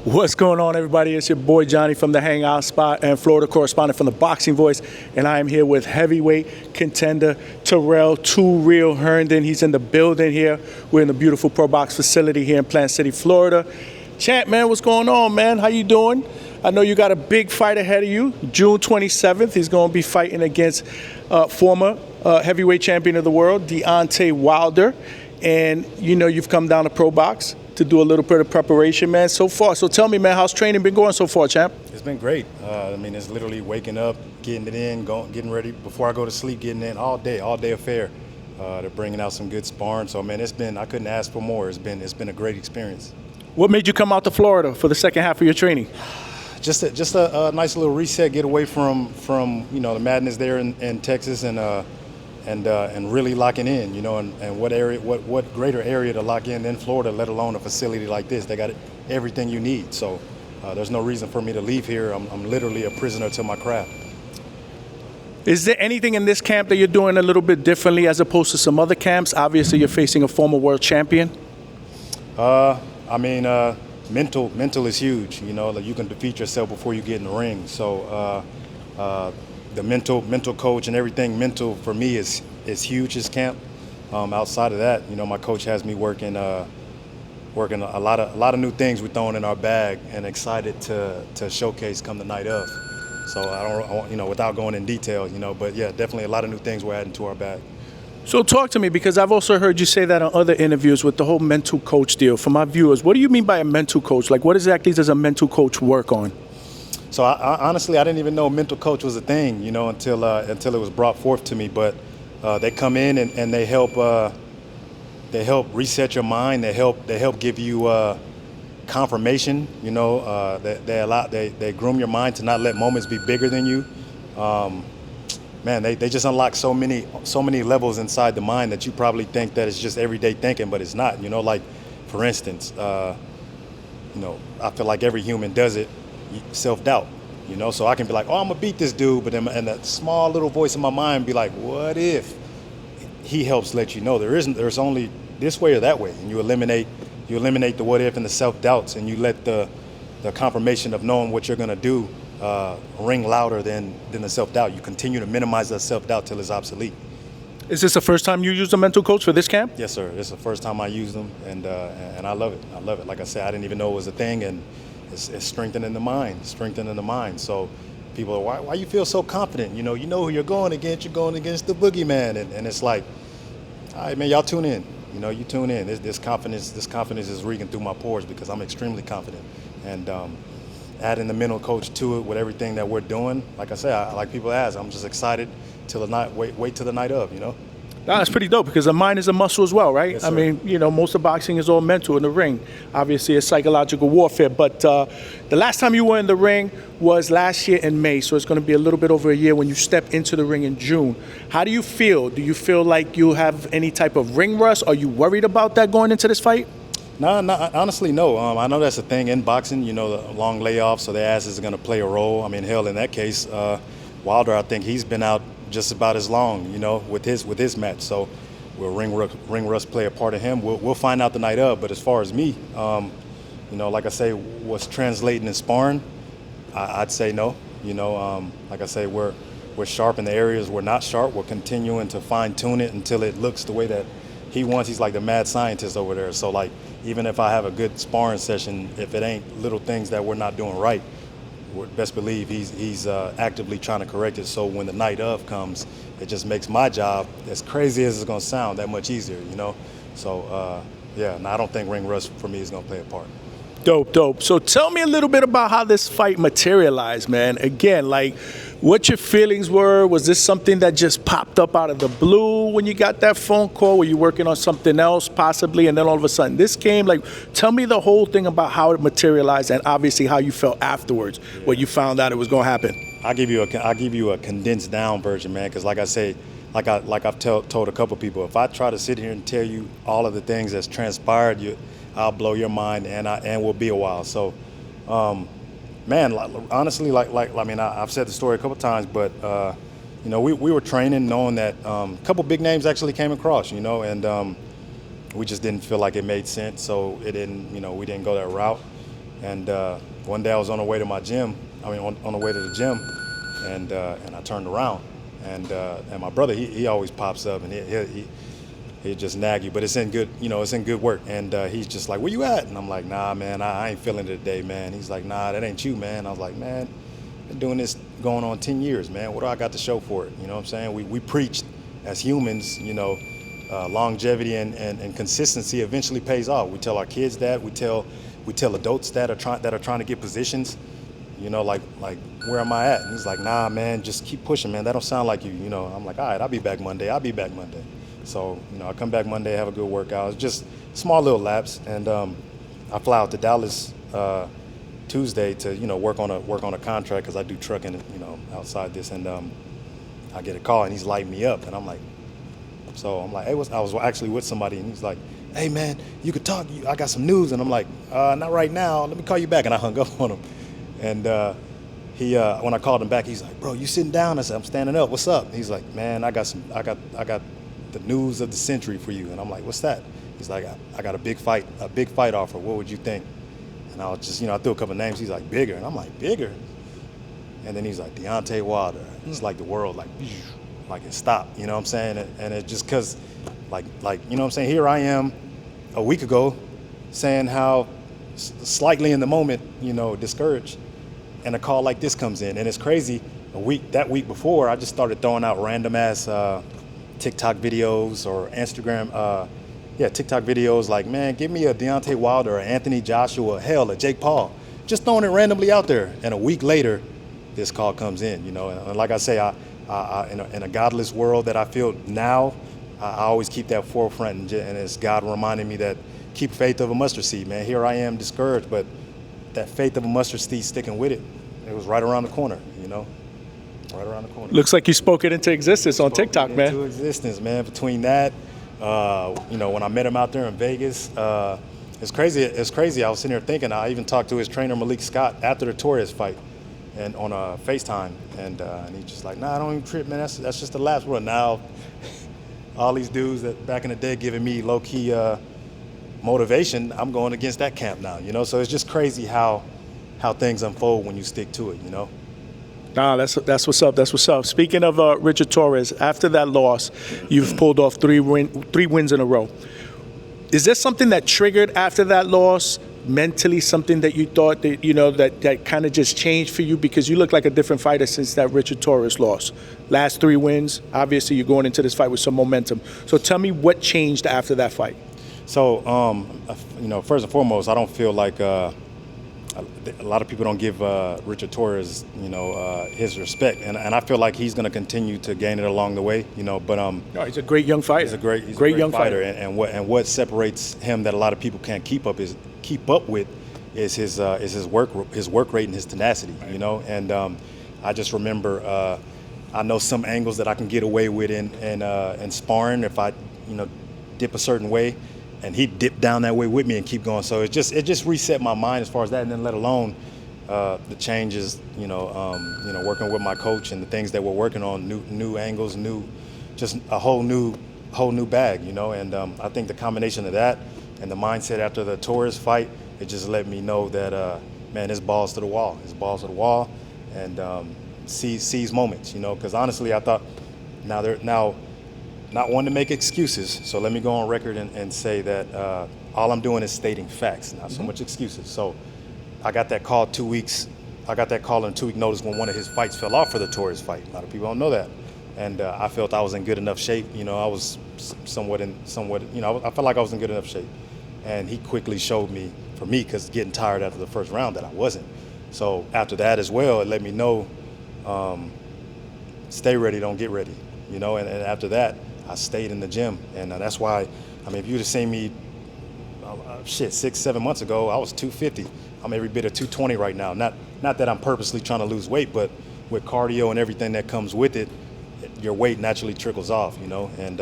What's going on, everybody? It's your boy Johnny from the Hangout spot and Florida correspondent from the Boxing Voice, and I am here with heavyweight contender Tyrrell Too Real Herndon. He's in the building here. We're in the beautiful ProBox facility here in Plant City, Florida. Champ, man, what's going on, man? How you doing? I know you got a big fight ahead of you. June 27th, he's going to be fighting against former heavyweight champion of the world, Deontay Wilder. And you know you've come down to ProBox to do a little bit of preparation, man, so far. So tell me, man, how's training been going so far, champ? It's been great. I mean, it's literally waking up, getting it in, getting ready before I go to sleep, getting in all day affair. They're bringing out some good sparring. So, man, I couldn't ask for more. It's been a great experience. What made you come out to Florida for the second half of your training? Just a nice little reset, get away from the madness there in Texas and really locking in, and what greater area to lock in than Florida, let alone a facility like this. They got everything you need. So there's no reason for me to leave here. I'm literally a prisoner to my craft. Is there anything in this camp that you're doing a little bit differently as opposed to some other camps? Obviously, you're facing a former world champion. Mental is huge. Like you can defeat yourself before you get in the ring. So the mental coach and everything mental for me is huge this camp. Outside of that, my coach has me working a lot of new things we're throwing in our bag and excited to showcase come the night of. So I don't without going in detail, but yeah, definitely a lot of new things we're adding to our bag. So talk to me, because I've also heard you say that on other interviews with the whole mental coach deal. For my viewers, what do you mean by a mental coach? Like, what exactly does a mental coach work on? So honestly, I didn't even know mental coach was a thing, until it was brought forth to me. But they come in and they help reset your mind. They help give you confirmation. They groom your mind to not let moments be bigger than you. They just unlock so many levels inside the mind that you probably think that it's just everyday thinking, but it's not. Like for instance, I feel like every human does it. Self-doubt, so I can be like, oh, I'm gonna beat this dude, but then and that small little voice in my mind be like, what if? He helps let you know there's only this way or that way, and you eliminate the what if and the self-doubts, and you let the confirmation of knowing what you're gonna do ring louder than the self-doubt. You continue to minimize that self-doubt till it's obsolete. Is this the first time you used a mental coach for this camp? Yes, sir. This is the first time I used them, and I love it. I love it. Like I said, I didn't even know it was a thing, and it's strengthening the mind. So people are, why you feel so confident? You know who you're going against. You're going against the boogeyman, and it's like, all right, man, y'all tune in. You tune in. This confidence is reeking through my pores because I'm extremely confident. And adding the mental coach to it with everything that we're doing, like I said, like people ask, I'm just excited till the night. Wait till the night of. That's pretty dope, because the mind is a muscle as well, right? Yes, I mean, most of boxing is all mental in the ring. Obviously, it's psychological warfare. But the last time you were in the ring was last year in May, so it's going to be a little bit over a year when you step into the ring in June. How do you feel? Do you feel like you have any type of ring rust? Are you worried about that going into this fight? No, honestly, no. I know that's a thing in boxing, the long layoffs, so their asses are going to play a role. I mean, hell, in that case, Wilder, I think he's been out just about as long, with his match. So will ring rust play a part of him? We'll find out the night of. But as far as me, like I say, what's translating in sparring, I'd say no. Like I say, we're sharp in the areas we're not sharp. We're continuing to fine tune it until it looks the way that he wants. He's like the mad scientist over there. So like, even if I have a good sparring session, if it ain't little things that we're not doing right, best believe he's actively trying to correct it. So when the night of comes, it just makes my job, as crazy as it's going to sound, that much easier, So I don't think ring rust for me is going to play a part. Dope. So tell me a little bit about how this fight materialized, man. Again, like, what your feelings were. Was this something that just popped up out of the blue when you got that phone call? Were you working on something else possibly, and then all of a sudden this came? Like, tell me the whole thing about how it materialized, and obviously how you felt afterwards when you found out it was going to happen. I'll give you a condensed down version, man, because like I say, like I've told a couple people, if I try to sit here and tell you all of the things that's transpired, I'll blow your mind, and we'll be a while. So, man, honestly, I've said the story a couple times, but we were training knowing that a couple big names actually came across, and we just didn't feel like it made sense, so it didn't, we didn't go that route. And one day I was on the way to my gym. On the way to the gym, and I turned around, and my brother, he always pops up, and he just nag you, but it's in good, it's in good work. And he's just like, "Where you at?" And I'm like, "Nah, man, I ain't feeling it today, man." He's like, "Nah, that ain't you, man." I was like, "Man, been doing this going on 10 years, man. What do I got to show for it?" You know what I'm saying? We preach as humans, longevity and consistency eventually pays off. We tell our kids that. We tell adults that are trying to get positions. Like where am I at? And he's like, "Nah, man, just keep pushing, man. That don't sound like you." I'm like, "All right, I'll be back Monday. So, I come back Monday, have a good workout. It's just small little laps, and I fly out to Dallas Tuesday to work on a contract because I do trucking, outside this, and I get a call and he's lighting me up, and I'm like, hey, I was actually with somebody, and he's like, "Hey, man, you could talk. I got some news," and I'm like, "Not right now. Let me call you back," and I hung up on him. And he when I called him back, he's like, "Bro, you sitting down?" I said, "I'm standing up. What's up?" He's like, "Man, I got the news of the century for you." And I'm like, "What's that?" He's like, I got a big fight offer. What would you think?" And I was just, I threw a couple names. He's like, "Bigger?" And I'm like, "Bigger?" And then he's like, "Deontay Wilder." It's like the world, like it stopped. You know what I'm saying? And it just because, like you know what I'm saying? Here I am, a week ago, saying how slightly in the moment, discouraged, and a call like this comes in, and it's crazy. That week before, I just started throwing out random ass TikTok videos or Instagram, TikTok videos like, "Man, give me a Deontay Wilder, or Anthony Joshua, hell, a Jake Paul," just throwing it randomly out there. And a week later, this call comes in, And like I say, in a godless world that I feel now, I always keep that forefront, and it's God reminding me that keep faith of a mustard seed, man. Here I am discouraged, but that faith of a mustard seed, sticking with it, it was right around the corner, right around the corner. Looks like you spoke it into existence on TikTok, man. Into existence, man. Between that, when I met him out there in Vegas, it's crazy. It's crazy. I was sitting there thinking. I even talked to his trainer Malik Scott after the Torres fight, and on a FaceTime, and he's just like, "Nah, I don't even trip, man. That's just the last one." Now, all these dudes that back in the day giving me low key motivation, I'm going against that camp now. So it's just crazy how things unfold when you stick to it. Nah, that's what's up. That's what's up. Speaking of Richard Torres, after that loss, you've pulled off three wins in a row. Is there something that triggered after that loss? Mentally, something that you thought that that kind of just changed for you, because you look like a different fighter since that Richard Torres loss. Last 3 wins, obviously you're going into this fight with some momentum. So tell me what changed after that fight. So, first and foremost, I don't feel like a lot of people don't give Richard Torres, his respect, and I feel like he's going to continue to gain it along the way, But no, he's a great young fighter. He's a great young fighter, and what separates him that a lot of people can't keep up with is his work rate and his tenacity, And I just remember I know some angles that I can get away with in sparring if I dip a certain way, and he dipped down that way with me and keep going. So it just reset my mind as far as that, and then let alone the changes, working with my coach and the things that we're working on, new angles, just a whole new bag, And I think the combination of that and the mindset after the Torres fight, it just let me know that man, it's balls to the wall. It's balls to the wall, and seize moments, Because honestly, I thought now. Not one to make excuses, so let me go on record and say that all I'm doing is stating facts, not so much excuses. So I got that call 2 weeks. I got that call in 2 week notice when one of his fights fell off for the Torres fight. A lot of people don't know that, and I felt I was in good enough shape. I was somewhat. I felt like I was in good enough shape, and he quickly showed me, for me, because getting tired after the first round, that I wasn't. So after that as well, it let me know, stay ready, don't get ready. And after that, I stayed in the gym, and that's why, if you'd have seen me, 6-7 months ago, I was 250. I'm every bit of 220 right now. Not that I'm purposely trying to lose weight, but with cardio and everything that comes with it, your weight naturally trickles off, And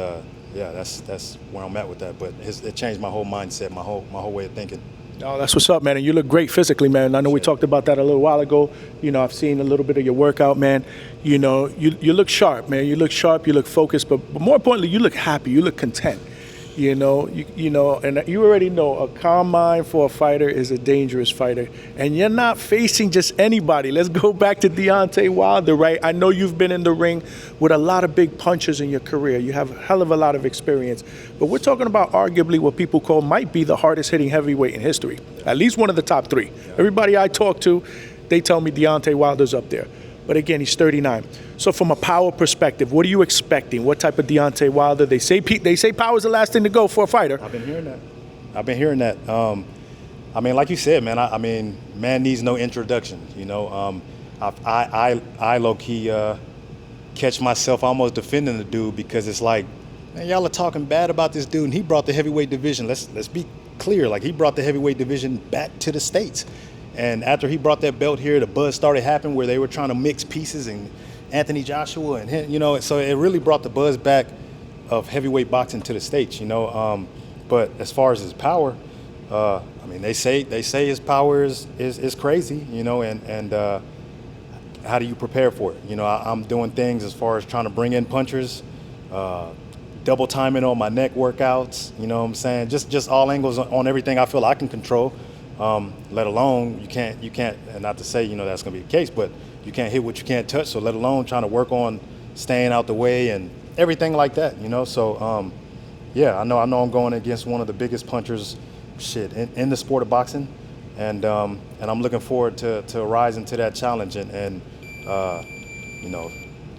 that's where I'm at with that. But it changed my whole mindset, my whole way of thinking. Oh, that's what's up, man. And you look great physically, man. I know we talked about that a little while ago. I've seen a little bit of your workout, man. You look sharp, man. You look sharp, you look focused, but more importantly, you look happy, you look content. And you already know a calm mind for a fighter is a dangerous fighter. And you're not facing just anybody. Let's go back to Deontay Wilder, right? I know you've been in the ring with a lot of big punches in your career. You have a hell of a lot of experience. But we're talking about arguably what people call might be the hardest hitting heavyweight in history. At least one of the top three. Everybody I talk to, they tell me Deontay Wilder's up there. But again, he's 39. So from a power perspective, what are you expecting? What type of Deontay Wilder? They say power is the last thing to go for a fighter. I've been hearing that. I mean, like you said, man. I mean, man needs no introduction. I low key catch myself almost defending the dude because it's like, man, y'all are talking bad about this dude, and he brought the heavyweight division. Let's be clear. Like, he brought the heavyweight division back to the States. And after he brought that belt here, the buzz started happening where they were trying to mix pieces, and Anthony Joshua and him, so it really brought the buzz back of heavyweight boxing to the States, But as far as his power, I mean, they say his power is crazy, and how do you prepare for it? I'm doing things as far as trying to bring in punchers, double timing on my neck workouts, you know what I'm saying? Just all angles on everything I feel I can control. Let alone you can't, and not to say that's going to be the case, but you can't hit what you can't touch. So let alone trying to work on staying out the way and everything like that, So yeah, I know I'm going against one of the biggest punchers, in the sport of boxing, and I'm looking forward to rising to that challenge and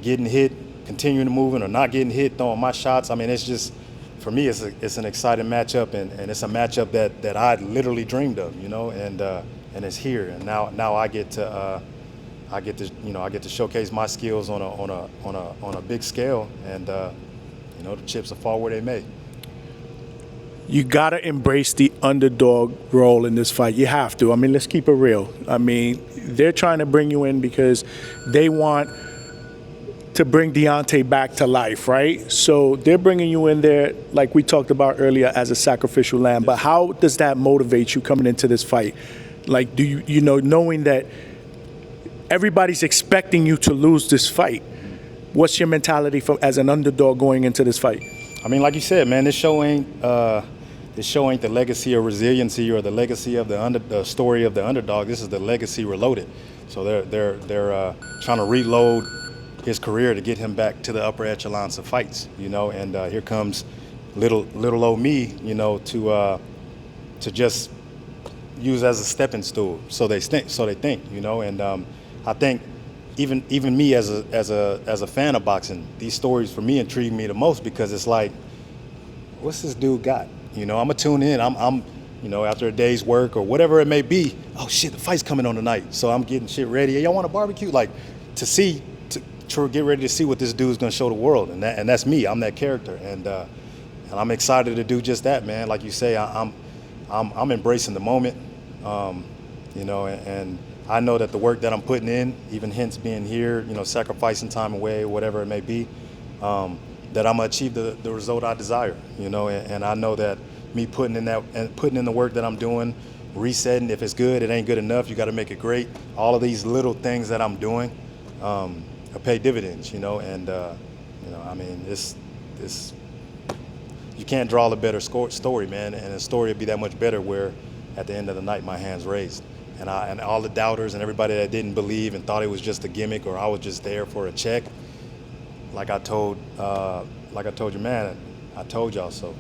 getting hit, continuing to moving or not getting hit, throwing my shots. I mean, it's just. For me, it's an exciting matchup, and it's a matchup that I literally dreamed of, and it's here. And now I get to showcase my skills on a big scale, and the chips will fall where they may. You gotta embrace the underdog role in this fight. You have to. I mean, let's keep it real. I mean, they're trying to bring you in because they want to bring Deontay back to life, right? So they're bringing you in there, like we talked about earlier, as a sacrificial lamb. But how does that motivate you coming into this fight? Like, do you knowing that everybody's expecting you to lose this fight, what's your mentality as an underdog going into this fight? I mean, like you said, man, this show ain't the legacy of resiliency or the legacy of the story of the underdog. This is the legacy reloaded. So they're trying to reload his career to get him back to the upper echelons of fights, and here comes little old me, to just use as a stepping stool. So they think, and I think even me as a fan of boxing, these stories for me intrigue me the most because it's like, what's this dude got? I'm gonna tune in. I'm after a day's work or whatever it may be. Oh shit, the fight's coming on tonight, so I'm getting shit ready. Hey, y'all want a barbecue? Like to get ready to see what this dude's gonna show the world, and that's me. I'm that character, and I'm excited to do just that, man. Like you say, I'm embracing the moment, and I know that the work that I'm putting in, even hence being here, sacrificing time away, whatever it may be, that I'm gonna achieve the result I desire, and I know that me putting in the work that I'm doing, resetting. If it's good, it ain't good enough. You got to make it great. All of these little things that I'm doing. Pay dividends, and I mean, this you can't draw a better story, man, and the story would be that much better where at the end of the night my hand's raised, and all the doubters and everybody that didn't believe and thought it was just a gimmick or I was just there for a check, like I told you, man, I told y'all so,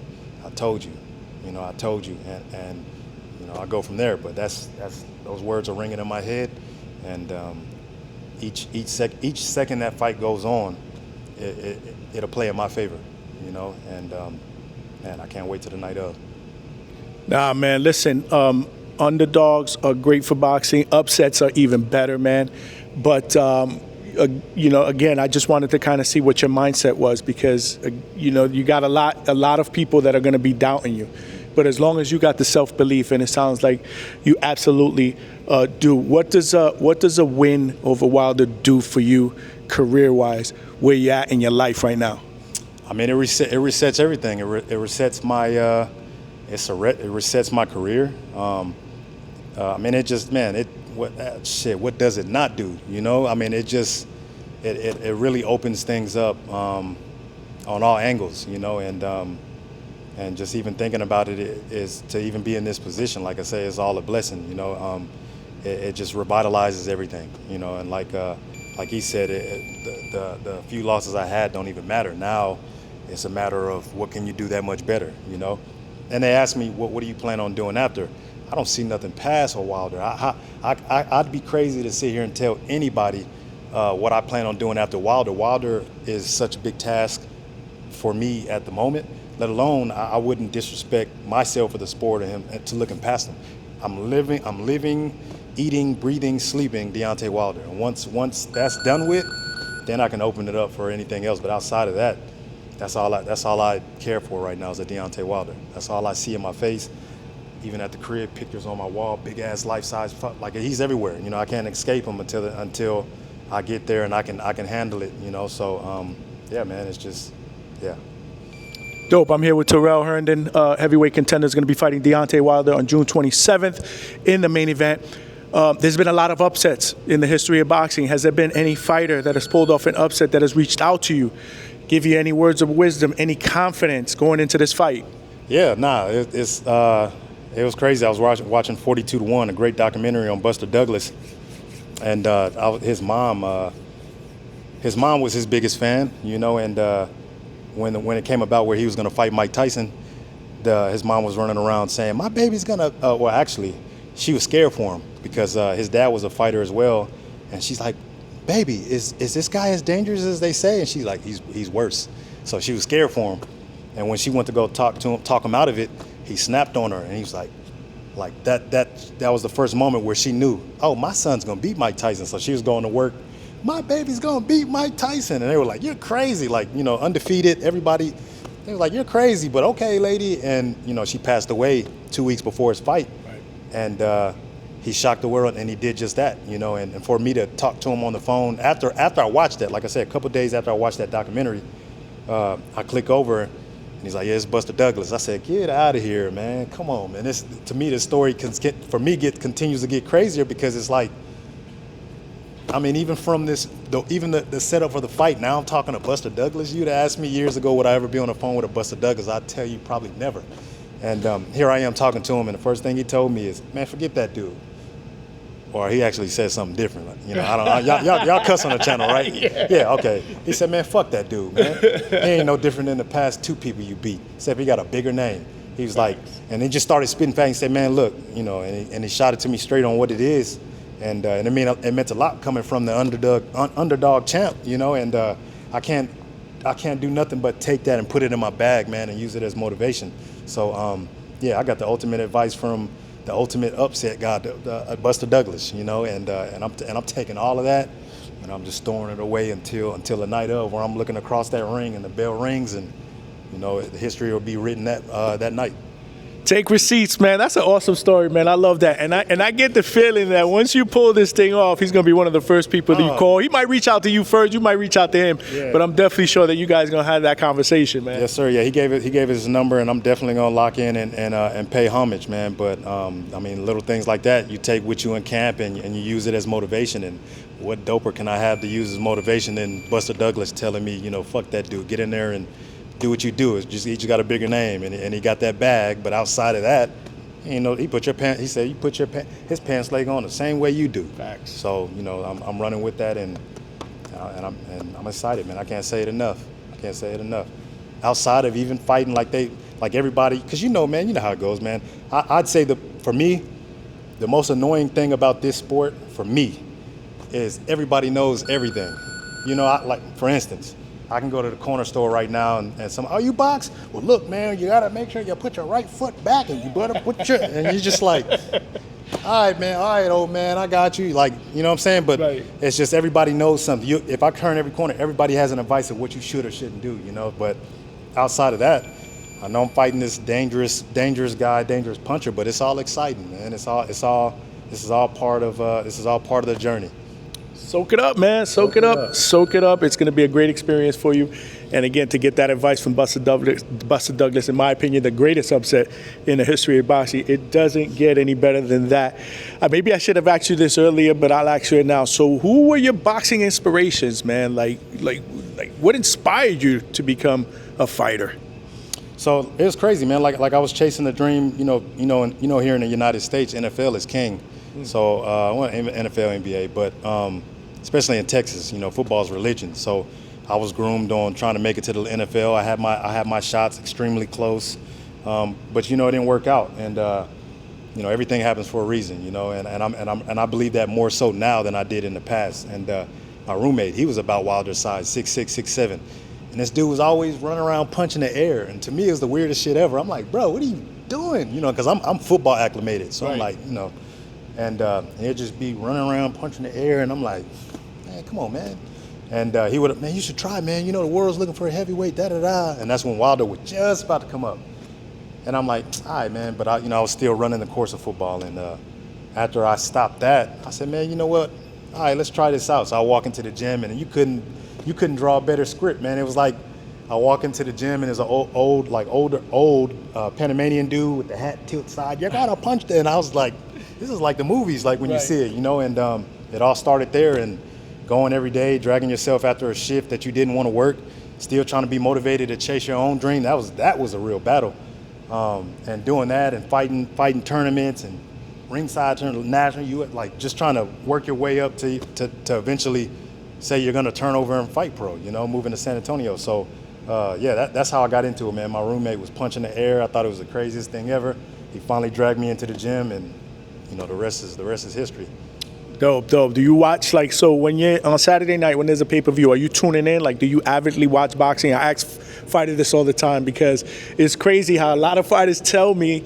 I told you, I told you, and I go from there, but that's those words are ringing in my head, and each second that fight goes on, it'll play in my favor, and man, I can't wait till the night of. Nah, man, listen, underdogs are great for boxing. Upsets are even better, man. But, again, I just wanted to kind of see what your mindset was because, you got a lot of people that are going to be doubting you. But as long as you got the self-belief, and it sounds like you absolutely do. What does a win over Wilder do for you career-wise, where you're at in your life right now? I mean, it resets everything. It resets it resets my career. I mean, it just, man, what does it not do? I mean, it really opens things up on all angles, and And just even thinking about it is to even be in this position, like I say, is all a blessing. It just revitalizes everything. And like he said, the few losses I had don't even matter. Now it's a matter of what can you do that much better. And they asked me, what do you plan on doing after? I don't see nothing past Wilder. I'd be crazy to sit here and tell anybody what I plan on doing after Wilder. Wilder is such a big task for me at the moment, let alone I wouldn't disrespect myself or the sport and him to looking past him. I'm living, eating, breathing, sleeping Deontay Wilder. And once that's done with, then I can open it up for anything else. But outside of that, that's all I care for right now is a Deontay Wilder. That's all I see in my face. Even at the crib, pictures on my wall, big ass life size, like he's everywhere. I can't escape him until I get there and I can handle it. So yeah, man, it's just yeah. Dope. I'm here with Tyrrell Herndon, heavyweight contender, is going to be fighting Deontay Wilder on June 27th in the main event. There's been a lot of upsets in the history of boxing. Has there been any fighter that has pulled off an upset that has reached out to you, give you any words of wisdom, any confidence going into this fight? Yeah, it was crazy. I was watching 42 to 1, a great documentary on Buster Douglas, and his mom was his biggest fan, and when it came about where he was going to fight Mike Tyson, his mom was running around saying, my baby's going to, well, actually, she was scared for him because his dad was a fighter as well, and she's like, baby, is this guy as dangerous as they say? And she's like, he's worse. So she was scared for him, and when she went to go talk him out of it, he snapped on her, and he was like that was the first moment where she knew, oh, my son's gonna beat Mike Tyson. So she was going to work, my baby's gonna beat Mike Tyson, and they were like, you're crazy, undefeated. Everybody, they were like, you're crazy, but okay, lady. And she passed away 2 weeks before his fight, right. And he shocked the world, and he did just that. And for me to talk to him on the phone after I watched that, like I said, a couple days after I watched that documentary, I click over. And he's like, yeah, it's Buster Douglas. I said, get out of here, man. Come on, man. To me, this story continues to get crazier because it's like, I mean, even from this, even the setup for the fight, now I'm talking to Buster Douglas. You'd asked me years ago, would I ever be on the phone with a Buster Douglas? I'd tell you probably never. And here I am talking to him, and the first thing he told me is, man, forget that dude. Or he actually said something different. I don't know. Y'all cuss on the channel, right? Yeah, okay. He said, man, fuck that dude, man. He ain't no different than the past 2 people you beat, except he got a bigger name. He was like, and he just started spitting facts and said, man, look, and he shot it to me straight on what it is. And it meant a lot coming from the underdog champ, and I can't do nothing but take that and put it in my bag, man, and use it as motivation. So, yeah, I got the ultimate advice from the ultimate upset guy, Buster Douglas, and I'm taking all of that, and I'm just throwing it away until the night of, where I'm looking across that ring and the bell rings, and the history will be written that night. Take receipts, man. That's an awesome story, man. I love that. And I get the feeling that once you pull this thing off, he's going to be one of the first people that you call. He might reach out to you first. You might reach out to him. Yeah. But I'm definitely sure that you guys are going to have that conversation, man. Yes, sir. Yeah, he gave his number, and I'm definitely going to lock in and pay homage, man. But, I mean, little things like that you take with you in camp, and you use it as motivation. And what doper can I have to use as motivation than Buster Douglas telling me, fuck that dude. Get in there and do what you do. He just got a bigger name, and he got that bag. But outside of that, he put your pants. He said you put his pants leg on the same way you do. Facts. So I'm running with that, and I'm excited, man. I can't say it enough. Outside of even fighting like everybody, because man, you know how it goes, man. I'd say for me, the most annoying thing about this sport for me is everybody knows everything. For instance, I can go to the corner store right now and oh, you box? Well, look, man, you got to make sure you put your right foot back and you better put and you're just like, all right, man, all right, old man, I got you. You know what I'm saying? But right. It's just everybody knows something. If I turn every corner, everybody has an advice of what you should or shouldn't do, But outside of that, I know I'm fighting this dangerous guy, dangerous puncher, but it's all exciting, man. This is all part of the journey. Soak it up, man. Soak it up. It's going to be a great experience for you. And again, to get that advice from Buster Douglas, in my opinion, the greatest upset in the history of boxing, it doesn't get any better than that. Maybe I should have asked you this earlier, but I'll ask you it now. So who were your boxing inspirations, man? Like what inspired you to become a fighter? So it was crazy, man. Like I was chasing the dream. Here in the United States, NFL is king. So NFL, NBA, but especially in Texas, football is religion. So I was groomed on trying to make it to the NFL. I had my shots extremely close, but it didn't work out. And everything happens for a reason. And I believe that more so now than I did in the past. And my roommate, he was about Wilder's size, 6'6", 6'7". And this dude was always running around punching the air. And to me, it was the weirdest shit ever. I'm like, bro, what are you doing? Because I'm football acclimated. So right. I'm like, and he'd just be running around punching the air. And I'm like, man, come on, man. And he would, man, you should try, man. The world's looking for a heavyweight, da-da-da. And that's when Wilder was just about to come up. And I'm like, all right, man. But I was still running the course of football. And after I stopped that, I said, man, you know what? All right, let's try this out. So I walk into the gym, and you couldn't draw a better script, man. It was like I walk into the gym, and there's an old Panamanian dude with the hat tilt side. You gotta punch there. And I was like, this is like the movies, like when you see it, And it all started there, and going every day, dragging yourself after a shift that you didn't want to work, still trying to be motivated to chase your own dream. That was a real battle. And doing that and fighting tournaments and ringside tournament, national, you like just trying to work your way up to eventually say you're going to turn over and fight pro, moving to San Antonio. So, that's how I got into it, man. My roommate was punching the air. I thought it was the craziest thing ever. He finally dragged me into the gym, and, the rest is history. Dope. Do you watch, so when you're on Saturday night when there's a pay-per-view, are you tuning in? Do you avidly watch boxing? I ask fighters this all the time because it's crazy how a lot of fighters tell me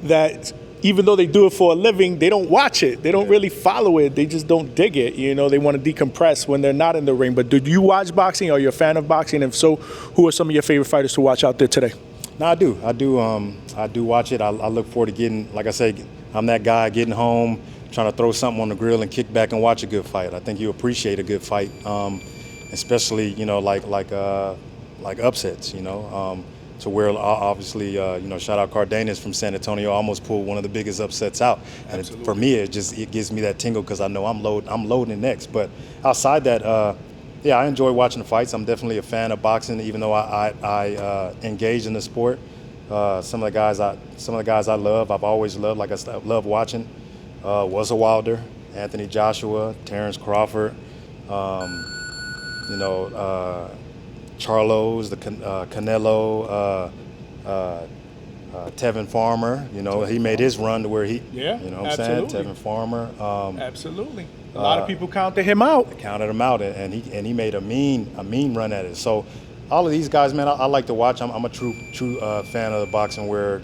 that even though they do it for a living, they don't watch it. They don't really follow it. They just don't dig it. They want to decompress when they're not in the ring. But do you watch boxing? Are you a fan of boxing? If so, who are some of your favorite fighters to watch out there today? No, I do. I do watch it. I look forward to getting, like I say, I'm that guy getting home, trying to throw something on the grill and kick back and watch a good fight. I think you appreciate a good fight, especially like upsets. To where obviously shout out Cardenas from San Antonio, almost pulled one of the biggest upsets out. And for me, it gives me that tingle because I know I'm loading next. But outside that, I enjoy watching the fights. I'm definitely a fan of boxing, even though I engage in the sport. Some of the guys I love, I've always loved. Like I love watching. Was a Wilder, Anthony Joshua, Terrence Crawford, Charlos, the Canelo, Tevin Farmer. He made his run to where he. Yeah, you know what I'm saying? Tevin Farmer. Absolutely. A lot of people counted him out. Counted him out, and he made a mean run at it. So all of these guys, man, I like to watch. I'm a true fan of the boxing where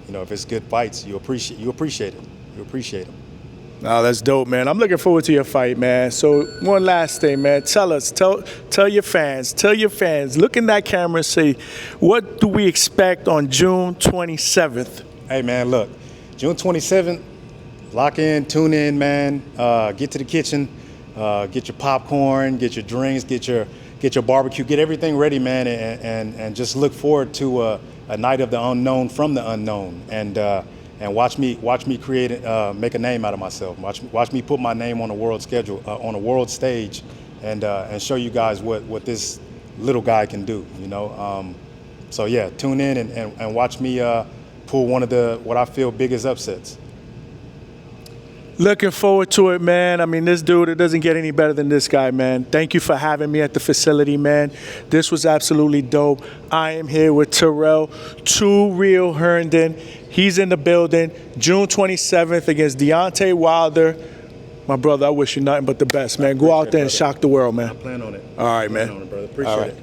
if it's good fights, you appreciate it. You appreciate them. Oh, that's dope, man. I'm looking forward to your fight, man. So one last thing, man. Tell your fans, look in that camera and say, what do we expect on June 27th? Hey, man, look, June 27th, lock in, tune in, man. Get to the kitchen, get your popcorn, get your drinks, get your barbecue, get everything ready, man, and just look forward to a night of the unknown from the unknown, and watch me create make a name out of myself. Watch me put my name on a world schedule, on a world stage, and show you guys what this little guy can do. So yeah, tune in and watch me pull one of what I feel biggest upsets. Looking forward to it, man. I mean, this dude, it doesn't get any better than this guy, man. Thank you for having me at the facility, man. This was absolutely dope. I am here with Tyrrell Too Real Herndon. He's in the building, June 27th against Deontay Wilder. My brother, I wish you nothing but the best, man. Go out there and shock the world, man. I plan on it. All right, man. Appreciate it.